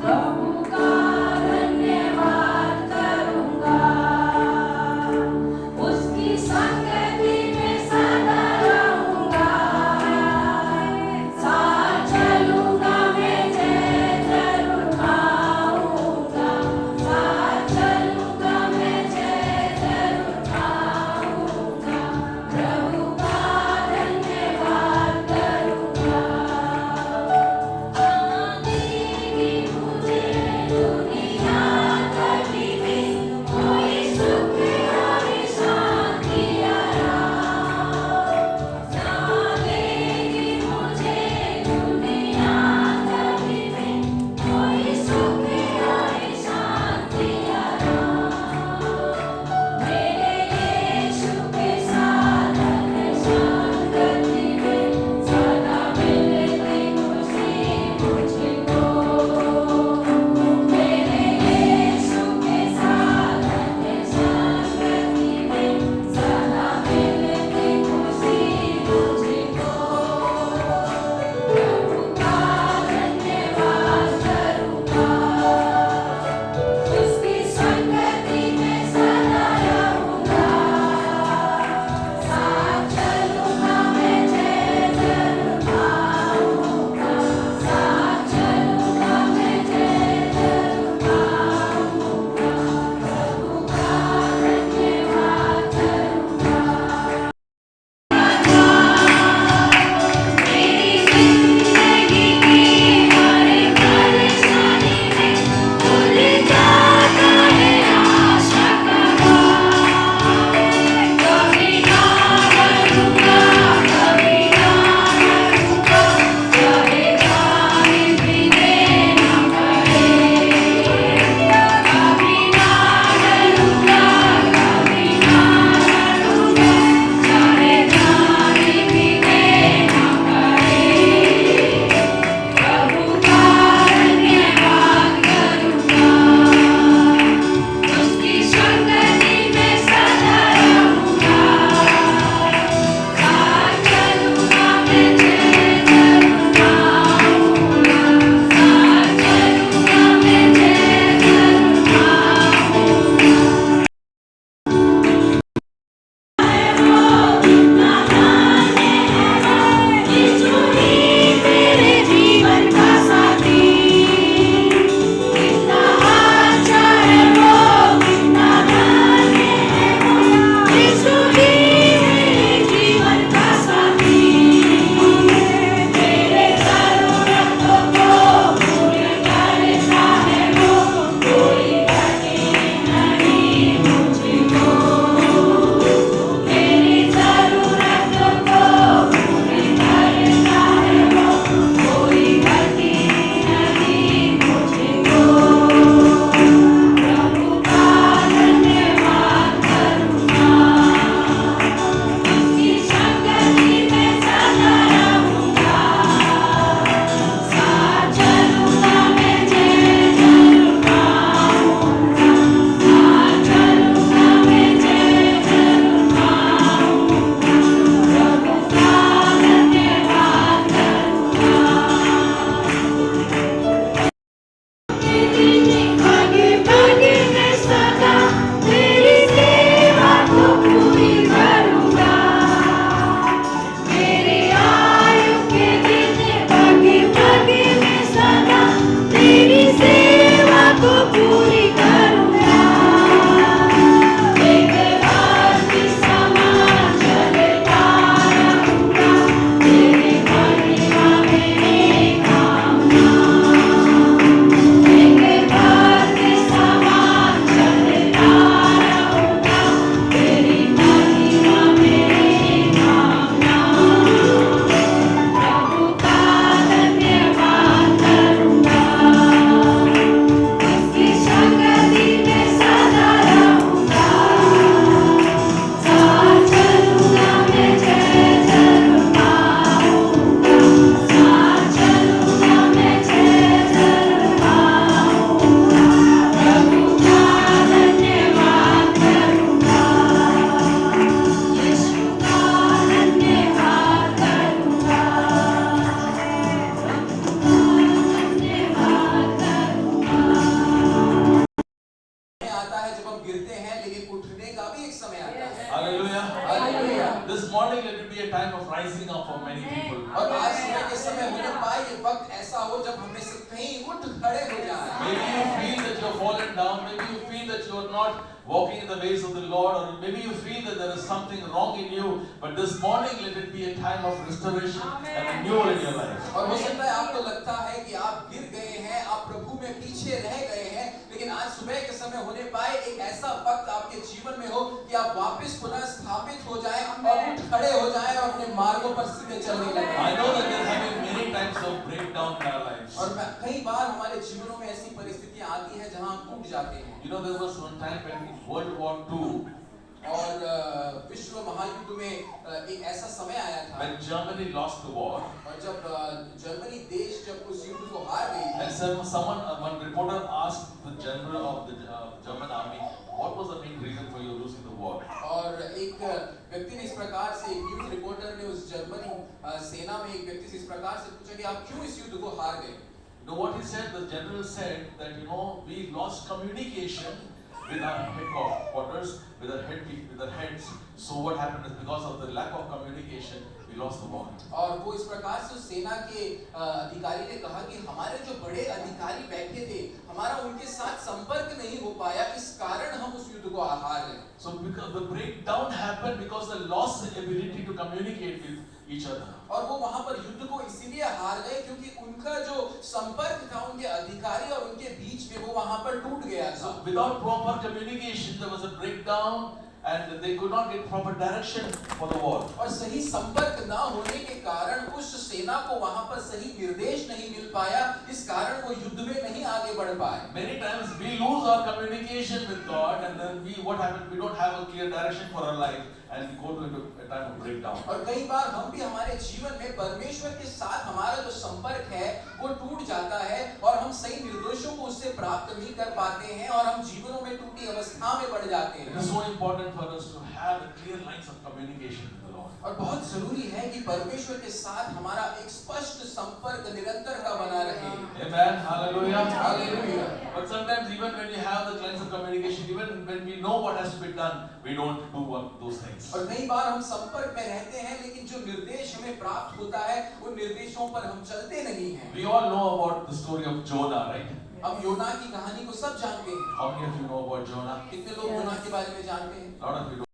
प्रभु का धन्यवाद करूंगा। this morning let it be a time of rising up for many people. और आज सुबह के समय होने पाए ये वक्त ऐसा हो जब हमें से कहीं उठ खड़े हो जाएं। Maybe you feel that you're fallen down. Maybe you feel that you're not walking in the ways of the Lord, or maybe you feel that there is something wrong in you. But this morning let it be a time of restoration and renewal in your life. और हो सकता है आपको लगता है कि आप गिर गए हैं, आप प्रभु में पीछे रह गए हैं, लेकिन आज सुबह के समय होने पाए एक ऐसा वक्त आपके जीवन में हो कि आप वापस पुनः स्थापित हो जाएं और उठ खड़े हो जाएं और अपने मार्गों पर सीधे चलने लगें। I know that there have been many times of breakdown in our lives. और कई बार हमारे जीवनों में ऐसी परिस्थितियां आती हैं जहां हम टूट जाते हैं। You know, there was one time when in World War II, और विश्व महायुद्ध में एक ऐसा समय आया था when Germany lost the war, और जब जर्मनी देश जब उस युद्ध को हार गई थी, and one reporter asked the general of the German army, what was the main reason for you losing the war? और एक व्यक्ति ने इस प्रकार से न्यूज़ रिपोर्टर ने उस जर्मनी सेना में एक व्यक्ति से इस प्रकार से पूछा कि आप क्यों इस युद्ध को हार गए? You know what he said? The general said that, you know, we lost communication with our headquarters, with our heads. So what happened is because of the lack of communication, we lost the war. और वो इस प्रकार से सेना के अधिकारी ने कहा कि हमारे जो बड़े अधिकारी बैठे थे, हमारा उनके साथ संपर्क नहीं हो पाया, इस कारण हम उस युद्ध को हार गए। So because the breakdown happened because they lost the ability to communicate with each other. और वो वहां पर युद्ध को इसीलिए हार गए क्योंकि उनका जो संपर्क था उनके अधिकारी और उनके बीच में वो वहां पर टूट गया था। So without proper communication, there was a breakdown, and they could not get proper direction for the war. और सही संपर्क ना होने के कारण उस सेना को वहां पर सही निर्देश नहीं मिल पाया, इस कारण वो युद्ध में नहीं आगे बढ़ पाए। Many times we lose our communication with God, and then what happens? We don't have a clear direction for our life, and we go to a time of breakdown. और कई बार हम भी हमारे जीवन में परमेश्वर के साथ हमारा जो संपर्क है वो टूट जाता है और हम सही निर्देशों को उससे प्राप्त नहीं कर पाते हैं और हम जीवनों में टूटी अवस्था में बढ़ जाते It हैं। is so important for us to have a clear lines of communication with the Lord. और बहुत जरूरी है कि परमेश्वर के साथ हमारा एक स्पष्ट संपर्क निरंतर का बना रहे। Amen. Hallelujah. Hallelujah. But sometimes even when we have the lines of communication, even when we know what has to be done, we don't do those things. और कई बार हम संपर्क में रहते हैं लेकिन जो निर्देश हमें प्राप्त होता है उन निर्देशों पर हम चलते नहीं हैं। We all know about the story of Jonah, right? हम योना की कहानी को सब जानते हैं। How many of you know about Jonah? कितने लोग योना के बारे में जानते हैं? A lot of you don't.